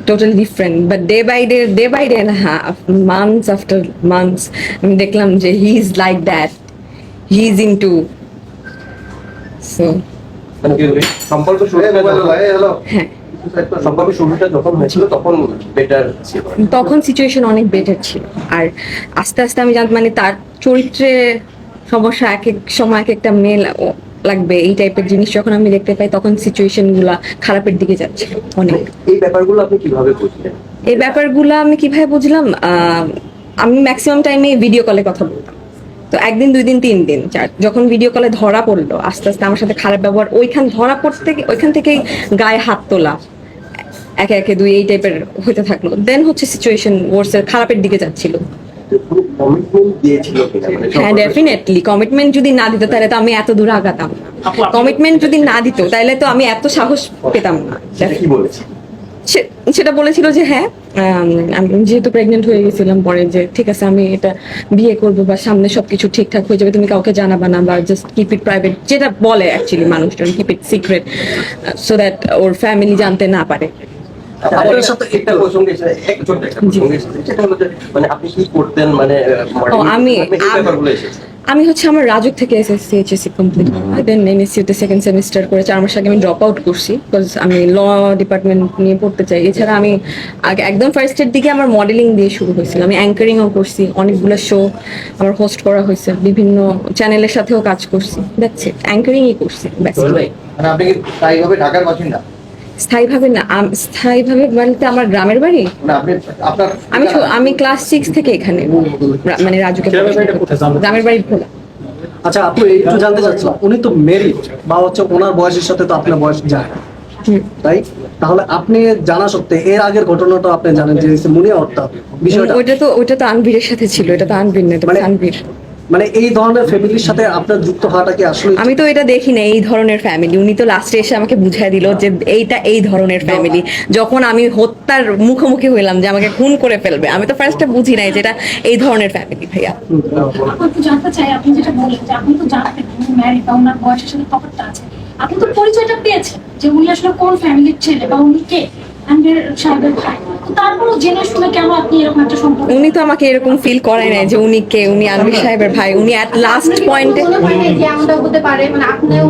totally different. But day by day and a half, months after months, আমি দেখলাম যে he is like that. He is into. So. মানে কি সম্পর্ক হ্যাঁ। সম্পর্ক শুরুটা যখন হয়েছিল তখন বেটার ছিল, তখন সিচুয়েশন অনেক বেটার ছিল। আর আস্তে আস্তে আমি জানতাম মানে তার চরিত্রে সমস্যা এক এক সময় এক একটা মেয়ে লাগবে, এই টাইপের জিনিস যখন আমি দেখতে পাই তখন সিচুয়েশন গুলা খারাপের দিকে যাচ্ছে অনেক। এই ব্যাপারগুলো আপনি কিভাবে বুঝলেন? এই ব্যাপারগুলো আমি কিভাবে বুঝলাম, আমি ম্যাক্সিমাম টাইমে ভিডিও কলে কথা বলতাম। তো একদিন 2 দিন 3 দিন 4 যখন ভিডিও কলে ধরা পড়লো, আস্তে আস্তে আমার সাথে খারাপ ব্যবহার ওইখান থেকেই গায়ে হাত তোলা, একে একে 2 এই টাইপের হতে থাকলো। দেন হচ্ছে সিচুয়েশন ওয়ার্সের খারাপের দিকে যাচ্ছিল। হ্যাঁ ডেফিনেটলি কমিটমেন্ট যদি না দিত তাহলে তো আমি এত দূর আগাতাম না। কমিটমেন্ট যদি না দিত তাহলে তো আমি এত সাহস পেতাম না। কি বলেছে? সেটা বলেছিল যে হ্যাঁ, আমি যেহেতু প্রেগনেন্ট হয়ে গেছিলাম পরে, যে ঠিক আছে আমি এটা বিয়ে করবো বা সামনে সবকিছু ঠিকঠাক হয়ে যাবে, তুমি কাউকে জানাবা না বা জাস্ট কিপ ইট প্রাইভেট, যেটা বলে অ্যাকচুয়ালি মানুষজন, keep it secret so that or family জানতে না পারে। আপনার সাথে একটা প্রসঙ্গে সেটা হলো যে মানে আপনি কি করতেন, মানে আমি হচ্ছে আমার রাজুক থেকে এসএসসি এইচএসসি কমপ্লিট, দেন এমএসসিতে সেকেন্ড সেমিস্টার করে 4 মাস আগে আমি ড্রপ আউট করছি, বিকজ আমি ল ডিপার্টমেন্ট নিয়ে পড়তে চাই। এছাড়া আমি আগে একদম ফার্স্টের দিকে আমার মডেলিং দিয়ে শুরু হয়েছিল, আমি অ্যাঙ্কারিংও করছি, অনেকগুলো শো আমার হোস্ট করা হয়েছে, বিভিন্ন চ্যানেলের সাথেও কাজ করছি, দ্যাটস ইট, অ্যাঙ্কারিংই করছি ব্যাস। মানে আপনি কি স্থায়ীভাবে ঢাকার বাসিন্দা? স্থায়ীভাবে না, স্থায়ীভাবে বলতে আমার গ্রামের বাড়ি, আমি ক্লাস 6 থেকে এখানে মানে রাজুকে গ্রামের বাড়ি ভোলা। আচ্ছা আপু একটু জানতে চাচ্ছিলাম, উনি তো মেরিড বা হচ্ছে ওনার বয়সের সাথে তো আপনার বয়স যায়, তাই তাহলে আপনি জানা সত্ত্বে এর আগের ঘটনাটা আপনি জানেন যে মুনিয়া হত্যা বিষয়টা, ওইটা তো আনভীরের সাথে ছিল, এটা তো আনভীর না, এটা আনভীর। মানে এই ধরনের ফ্যামিলির সাথে আপনার যুক্ত হওয়াটা কি আসলে? আমি তো এটা দেখি না এই ধরনের ফ্যামিলি, উনি তো লাস্টে এসে আমাকে বুঝাই দিল যে এইটা এই ধরনের ফ্যামিলি। যখন আমি হত্যার মুখোমুখি হইলাম যে আমাকে খুন করে ফেলবে, আমি তো ফার্স্টে বুঝি নাই যে এটা এই ধরনের ফ্যামিলি। ভাইয়া আপনি জানতে চাই, আপনি যেটা বললেন যে আপনি তো জানতেন উনি ম্যারিড বা ওনার বয়সের সাথে তফাৎটা আছে, আপনি তো পরিচয়টা পেয়েছেন যে উনি আসলে কোন ফ্যামিলির ছেলে বা উনি কে, আনভীর সাহেবের ভাই। তারপরও জেনে শুনে কেন আপনি এরকম একটা সম্পর্ক? উনি তো আমাকে এরকম ফিল করায় নাই যে উনি কে, উনি আনভীর সাহেবের ভাই। উনি এট লাস্ট পয়েন্টে এমনটা হতে পারে মানে আপনিও